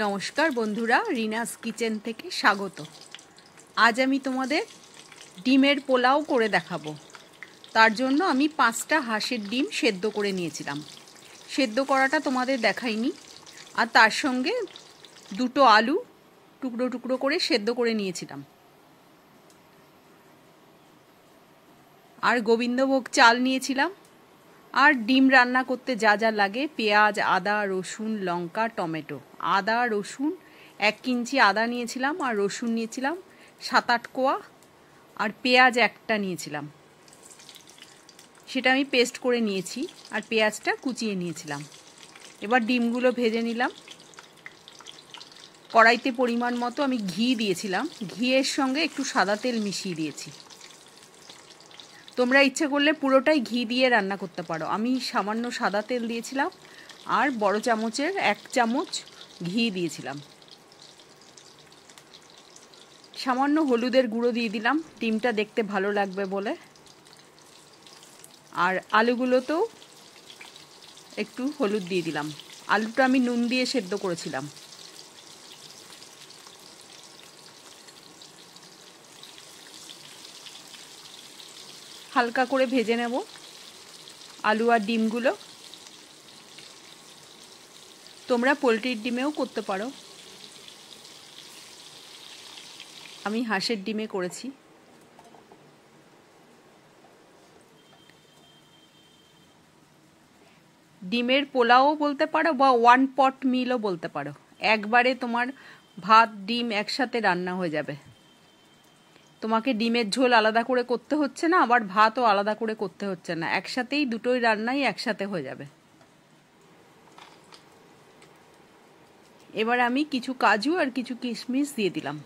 নমস্কার বন্ধুরা, রিনাস কিচেন থেকে স্বাগত। আজ আমি তোমাদের ডিমের পোলাও করে দেখাবো। তার জন্য আমি 5টা হাঁসের ডিম সেদ্ধ করে নিয়েছিলাম। সেদ্ধ করাটা তোমাদের দেখাইনি। আর তার সঙ্গে 2টো আলু টুকরো টুকরো করে সেদ্ধ করে নিয়েছিলাম। আর গোবিন্দভোগ চাল নিয়েছিলাম। আর ডিম রান্না করতে যা যা লাগে, পেঁয়াজ, আদা, রসুন, লঙ্কা, টমেটো। আদা রসুন 1 ইঞ্চি আদা নিয়েছিলাম, আর রসুন নিয়েছিলাম 7-8 কোয়া, আর পেঁয়াজ একটা নিয়েছিলাম, সেটা আমি পেস্ট করে নিয়েছি, আর পেঁয়াজটা কুচিয়ে নিয়েছিলাম। এবার ডিমগুলো ভেজে নিলাম। কড়াইতে পরিমাণ মতো আমি ঘি দিয়েছিলাম, ঘিয়ের সঙ্গে একটু সাদা তেল মিশিয়ে দিয়েছি। তোমরা ইচ্ছে করলে পুরোটাই ঘি দিয়ে রান্না করতে পারো। আমি সামান্য সাদা তেল দিয়েছিলাম, আর বড় চামচের 1 চামচ ঘি দিয়েছিলাম। সামান্য হলুদের গুঁড়ো দিয়ে দিলাম, ডিমটা দেখতে ভালো লাগবে বলে। আর আলুগুলোতেও একটু হলুদ দিয়ে দিলাম। আলুটা আমি নুন দিয়ে সেদ্ধ করেছিলাম। হালকা করে ভেজে নেব আলু আর ডিমগুলো। তোমরা পোলট্রির ডিমেও করতে পারো, আমি হাঁসের ডিমে করেছি। ডিমের পোলাও বলতে পারো, বা 1 পট মিলও বলতে পারো। একবারে তোমার ভাত ডিম একসাথে রান্না হয়ে যাবে। তোমাকে ডিমের ঝোল আলাদা করে করতে হচ্ছে না, আবার ভাতও আলাদা করে করতে হচ্ছে না, একসাথেই দুটোই রান্নাই একসাথে হয়ে যাবে। এবার আমি কিছু কাজু আর কিছু কিশমিশ দিয়ে দিলাম।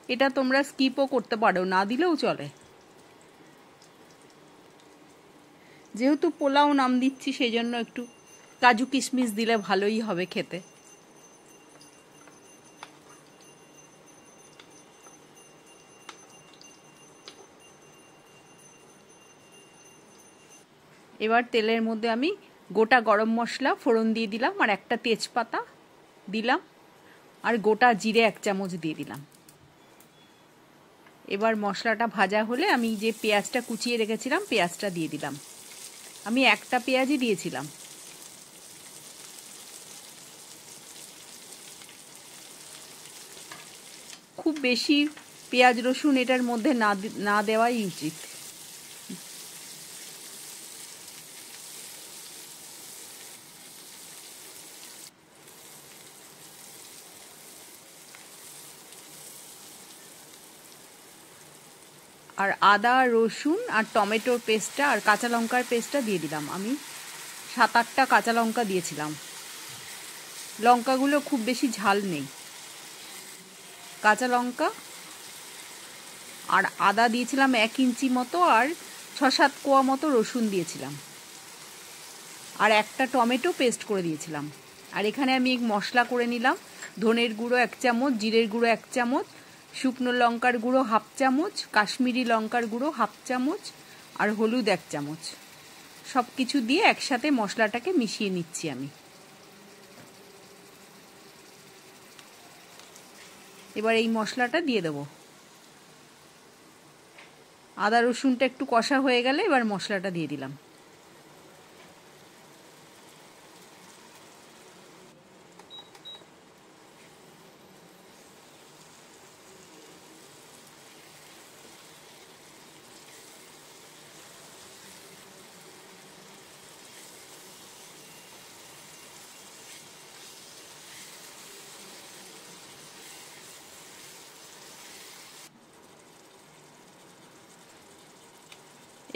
এটা তোমরা স্কিপও করতে পারো, না দিলেও চলে। যেহেতু পোলাও নাম দিচ্ছি, সেই জন্য একটু কাজু কিশমিশ দিলে ভালোই হবে খেতে। এবার তেলের মধ্যে আমি গোটা গরম মশলা ফোড়ন দিয়ে দিলাম, আর একটা তেজপাতা দিলাম, আর গোটা জিরে 1 চামচ দিয়ে দিলাম। এবার মশলাটা ভাজা হলে আমি যে পেঁয়াজটা কুচিয়ে রেখেছিলাম, পেঁয়াজটা দিয়ে দিলাম। আমি একটা পেঁয়াজই দিয়েছিলাম। খুব বেশি পেঁয়াজ রসুন এটার মধ্যে না দেওয়াই উচিত। আর আদা রসুন আর টমেটোর পেস্টটা আর কাঁচা লঙ্কার পেস্টটা দিয়ে দিলাম। আমি 7-8টা কাঁচা লঙ্কা দিয়েছিলাম। লঙ্কাগুলো খুব বেশি ঝাল নেই। কাঁচা লঙ্কা আর আদা দিয়েছিলাম 1 ইঞ্চি মতো, আর 6-7 কোয়া মতো রসুন দিয়েছিলাম, আর একটা টমেটো পেস্ট করে দিয়েছিলাম। আর এখানে আমি মশলা করে নিলাম। ধনের গুঁড়ো 1 চামচ, জিরের গুঁড়ো 1 চামচ, শুকনো লঙ্কার গুঁড়ো 1/2 চামচ, কাশ্মীরি লঙ্কার গুঁড়ো 1/2 চামচ, আর হলুদ 1 চামচ। সব কিছু দিয়ে একসাথে মশলাটাকে মিশিয়ে নিচ্ছি আমি। এবার এই মশলাটা দিয়ে দেবো। আদা রসুনটা একটু কষা হয়ে গেলে এবার মশলাটা দিয়ে দিলাম।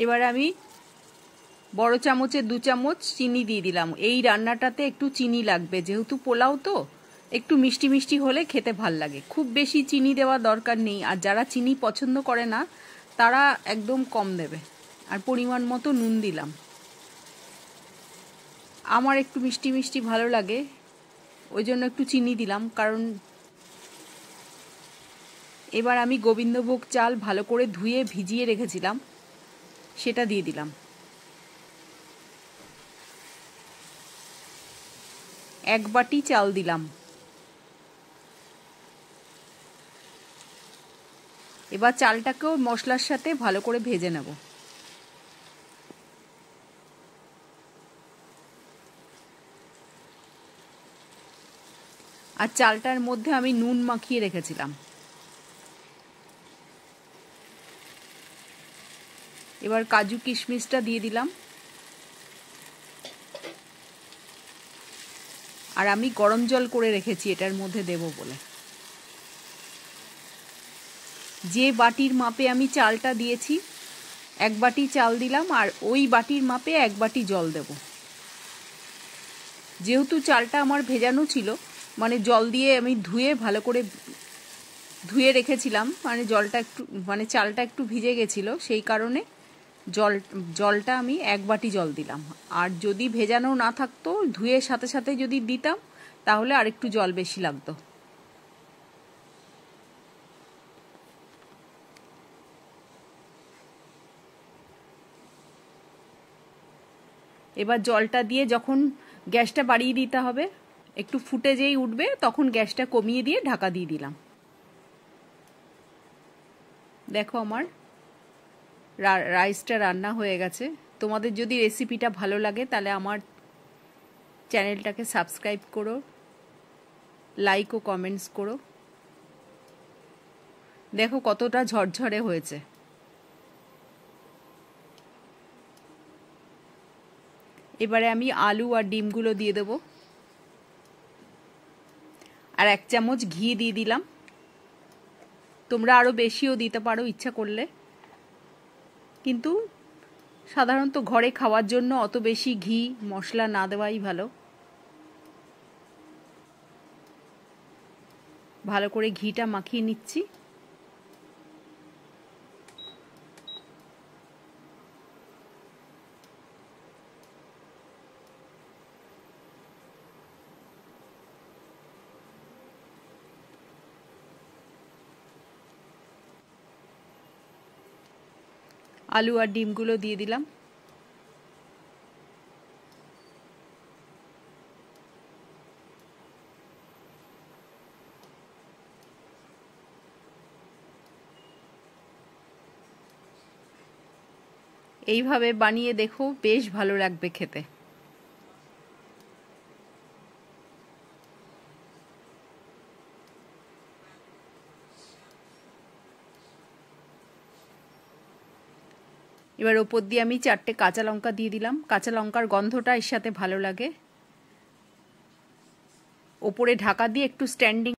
এবার আমি বড় চামচে 2 চামচ চিনি দিয়ে দিলাম। এই রান্নাটাতে একটু চিনি লাগবে, যেহেতু পোলাও তো একটু মিষ্টি মিষ্টি হলে খেতে ভাল লাগে। খুব বেশি চিনি দেওয়ার দরকার নেই, আর যারা চিনি পছন্দ করে না তারা একদম কম দেবে। আর পরিমাণ মতো নুন দিলাম। আমার একটু মিষ্টি মিষ্টি ভালো লাগে, ওই জন্য একটু চিনি দিলাম। কারণ এবার আমি গোবিন্দভোগ চাল ভালো করে ধুয়ে ভিজিয়ে রেখেছিলাম, সেটা দিয়ে দিলাম। 1 বাটি চাল দিলাম। এবার চালটাকেও মশলার সাথে ভালো করে ভেজে নেব। আর চালটার মধ্যে আমি নুন মাখিয়ে রেখেছিলাম। এবার কাজু কিশমিশটা দিয়ে দিলাম। আর আমি গরম জল করে রেখেছি এটার মধ্যে দেব বলে। যে বাটির মাপে আমি চালটা দিয়েছি 1 বাটি চাল দিলাম, আর ওই বাটির মাপে 1 বাটি জল দেব। যেহেতু চালটা আমার ভেজানো ছিল, মানে জল দিয়ে আমি ধুয়ে ভালো করে ধুয়ে রেখেছিলাম, মানে জলটা একটু মানে চালটা একটু ভিজে গেছিলো, সেই কারণে জলটা আমি 1 বাটি জল দিলাম। আর যদি ভেজানো না থাকতো, ধুয়ে সাথে সাথে যদি দিতাম তাহলে আরেকটু জল বেশি লাগতো। এবার জলটা দিয়ে যখন গ্যাসটা বাড়িয়ে দিতে হবে, একটু ফুটে যেই উঠবে তখন গ্যাসটা কমিয়ে দিয়ে ঢাকা দিয়ে দিলাম। দেখো আমার রাইসটা রান্না হয়ে গেছে। তোমাদের যদি রেসিপিটা ভালো লাগে তাহলে আমার চ্যানেলটাকে সাবস্ক্রাইব করো, লাইক ও কমেন্টস করো। দেখো কতটা ঝরঝরে হয়েছে। এবারে আমি আলু আর ডিমগুলো দিয়ে দেব, আর 1 চামচ ঘি দিয়ে দিলাম। তোমরা আরও বেশিও দিতে পারো ইচ্ছা করলে, কিন্তু সাধারণত ঘরে খাওয়ার জন্য অত বেশি ঘি মশলা না দেওয়াই ভালো। ভালো করে ঘিটা মাখিয়ে নিচ্ছি। আলু আর ডিমগুলো দিয়ে দিলাম। এইভাবে বানিয়ে দেখো, বেশ ভালো লাগবে খেতে। এবার ওপর দিয়ে আমি 4টে কাঁচা লঙ্কা দিয়ে দিলাম। কাঁচা লঙ্কার গন্ধটা এর সাথে ভালো লাগে। ওপরে ঢাকা দিয়ে একটু স্ট্যান্ডিং